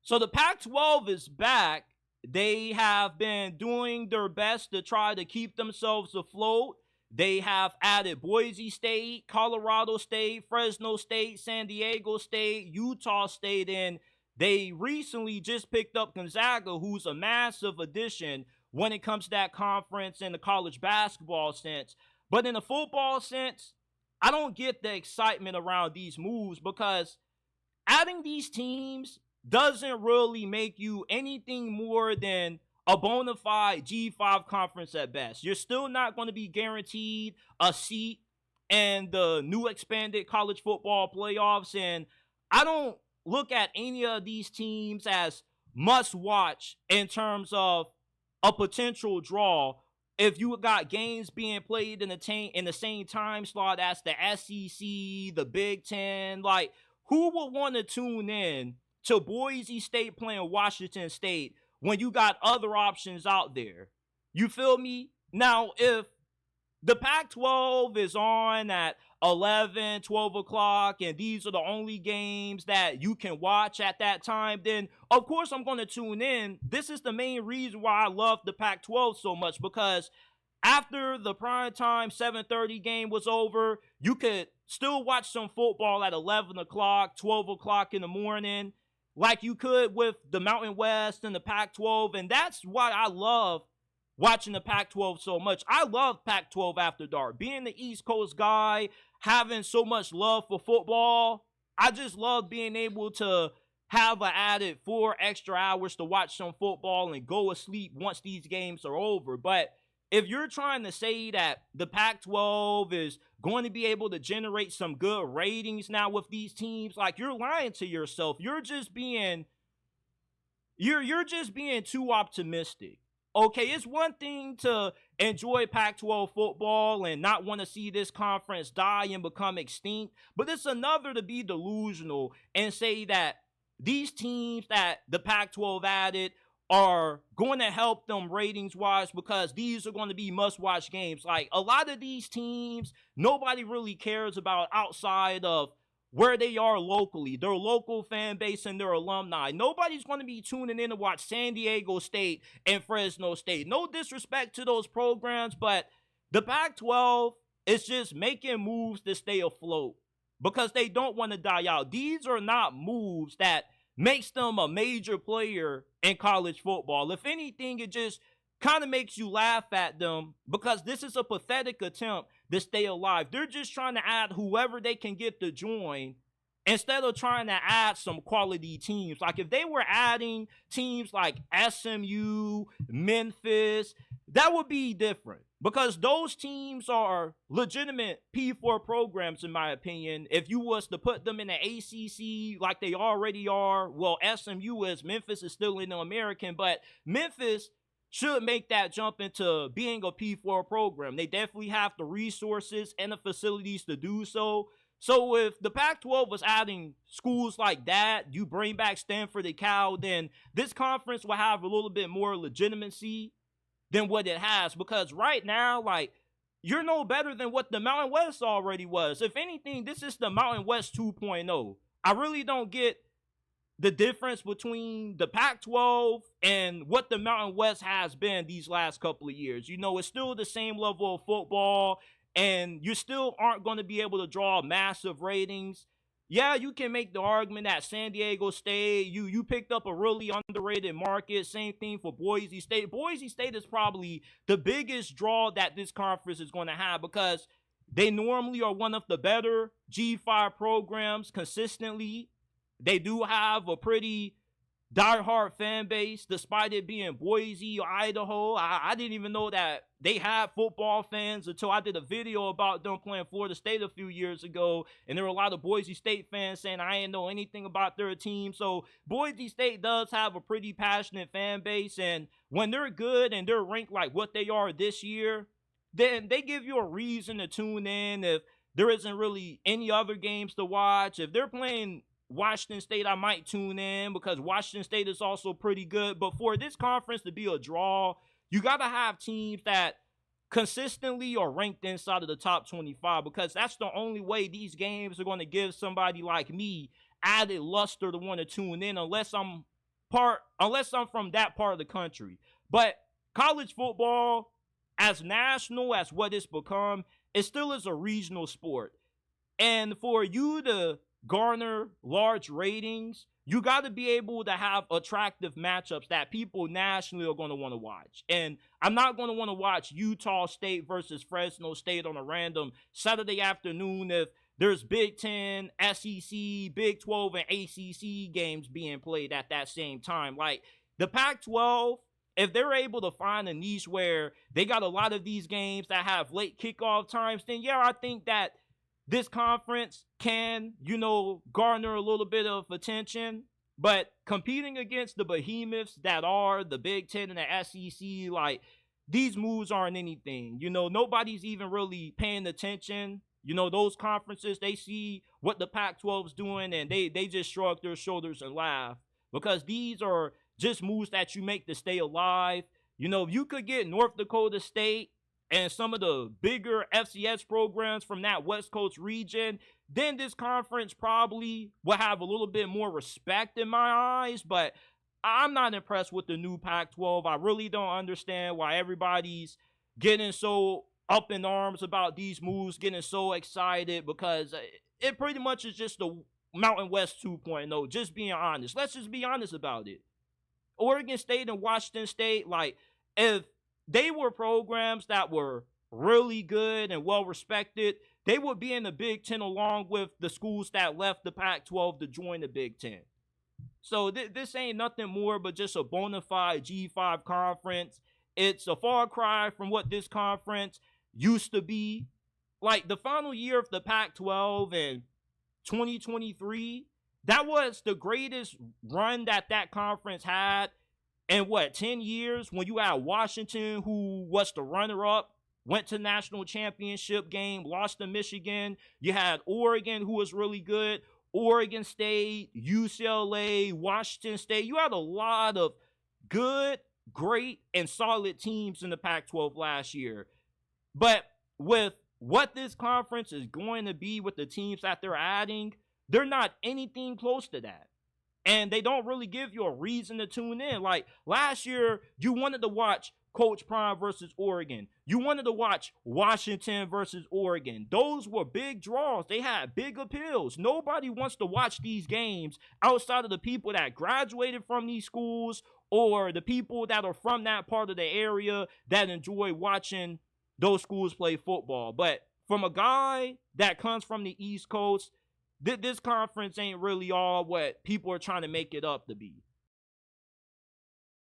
So the Pac-12 is back. They have been doing their best to try to keep themselves afloat. They have added Boise State, Colorado State, Fresno State, San Diego State, Utah State, and they recently just picked up Gonzaga, who's a massive addition when it comes to that conference in the college basketball sense. But in the football sense, I don't get the excitement around these moves because adding these teams doesn't really make you anything more than a bona fide G5 conference at best. You're still not going to be guaranteed a seat in the new expanded college football playoffs. And I don't look at any of these teams as must watch in terms of a potential draw. If you got games being played in the same time slot as the SEC, the Big Ten, like who would want to tune in to Boise State playing Washington State when you got other options out there? You feel me? Now, if the Pac-12 is on at 11, 12 o'clock, and these are the only games that you can watch at that time, then of course I'm going to tune in. This is the main reason why I love the Pac-12 so much, because after the primetime 7:30 game was over, you could still watch some football at 11 o'clock, 12 o'clock in the morning, like you could with the Mountain West and the Pac-12, and that's why I love watching the Pac-12 so much. I love Pac-12 After Dark. Being the East Coast guy, having so much love for football, I just love being able to have an added 4 extra hours to watch some football and go asleep once these games are over. But if you're trying to say that the Pac-12 is going to be able to generate some good ratings now with these teams, like, you're lying to yourself. You're just being too optimistic. Okay, it's one thing to enjoy Pac-12 football and not want to see this conference die and become extinct, but it's another to be delusional and say that these teams that the Pac-12 added are going to help them ratings-wise because these are going to be must-watch games. Like, a lot of these teams, nobody really cares about outside of where they are locally, their local fan base and their alumni. Nobody's going to be tuning in to watch San Diego State and Fresno State. No disrespect to those programs, but the Pac-12 is just making moves to stay afloat because they don't want to die out. These are not moves that makes them a major player in college football. If anything, it just kind of makes you laugh at them because this is a pathetic attempt to stay alive. They're just trying to add whoever they can get to join instead of trying to add some quality teams. Like, if they were adding teams like SMU, Memphis, that would be different because those teams are legitimate P4 programs, in my opinion. If you was to put them in the ACC like they already are, well, SMU is, Memphis is still in the American, but Memphis should make that jump into being a P4 program. They definitely have the resources and the facilities to do so. So if the Pac-12 was adding schools like that, you bring back Stanford and Cal, then this conference will have a little bit more legitimacy than what it has. Because right now, like, you're no better than what the Mountain West already was. If anything, this is the Mountain West 2.0. I really don't get the difference between the Pac-12 and what the Mountain West has been these last couple of years. You know, it's still the same level of football, and you still aren't going to be able to draw massive ratings. Yeah, you can make the argument that San Diego State, you picked up a really underrated market. Same thing for Boise State. Boise State is probably the biggest draw that this conference is going to have because they normally are one of the better G5 programs consistently. They do have a pretty diehard fan base, despite it being Boise or Idaho. I didn't even know that they had football fans until I did a video about them playing Florida State a few years ago, and there were a lot of Boise State fans saying I didn't know anything about their team. So Boise State does have a pretty passionate fan base, and when they're good and they're ranked like what they are this year, then they give you a reason to tune in if there isn't really any other games to watch. If they're playing Washington State, I might tune in because Washington State is also pretty good. But for this conference to be a draw, you got to have teams that consistently are ranked inside of the top 25 because that's the only way these games are going to give somebody like me added luster to want to tune in, unless I'm unless I'm from that part of the country. But college football, as national as what it's become, it still is a regional sport. And for you to garner large ratings, you got to be able to have attractive matchups that people nationally are going to want to watch. And I'm not going to want to watch Utah State versus Fresno State on a random Saturday afternoon if there's Big Ten, SEC, Big 12, and ACC games being played at that same time. Like the Pac-12, if they're able to find a niche where they got a lot of these games that have late kickoff times, then yeah, I think that this conference can, garner a little bit of attention. But competing against the behemoths that are the Big Ten and the SEC, like, these moves aren't anything. Nobody's even really paying attention. Those conferences, they see what the Pac-12 is doing, and they just shrug their shoulders and laugh. Because these are just moves that you make to stay alive. If you could get North Dakota State and some of the bigger FCS programs from that West Coast region, then this conference probably will have a little bit more respect in my eyes. But I'm not impressed with the new Pac-12. I really don't understand why everybody's getting so up in arms about these moves, getting so excited, because it pretty much is just the Mountain West 2.0, just being honest. Let's just be honest about it. Oregon State and Washington State, like, if they were programs that were really good and well respected, they would be in the Big Ten along with the schools that left the Pac-12 to join the Big Ten. So this ain't nothing more but just a bona fide G5 conference. It's a far cry from what this conference used to be. Like the final year of the Pac-12 in 2023, that was the greatest run that conference had in 10 years, when you had Washington, who was the runner-up, went to national championship game, lost to Michigan. You had Oregon, who was really good, Oregon State, UCLA, Washington State. You had a lot of good, great, and solid teams in the Pac-12 last year. But with what this conference is going to be with the teams that they're adding, they're not anything close to that. And they don't really give you a reason to tune in. Like last year, you wanted to watch Coach Prime versus Oregon. You wanted to watch Washington versus Oregon. Those were big draws. They had big appeals. Nobody wants to watch these games outside of the people that graduated from these schools or the people that are from that part of the area that enjoy watching those schools play football. But from a guy that comes from the East Coast, this conference ain't really all what people are trying to make it up to be.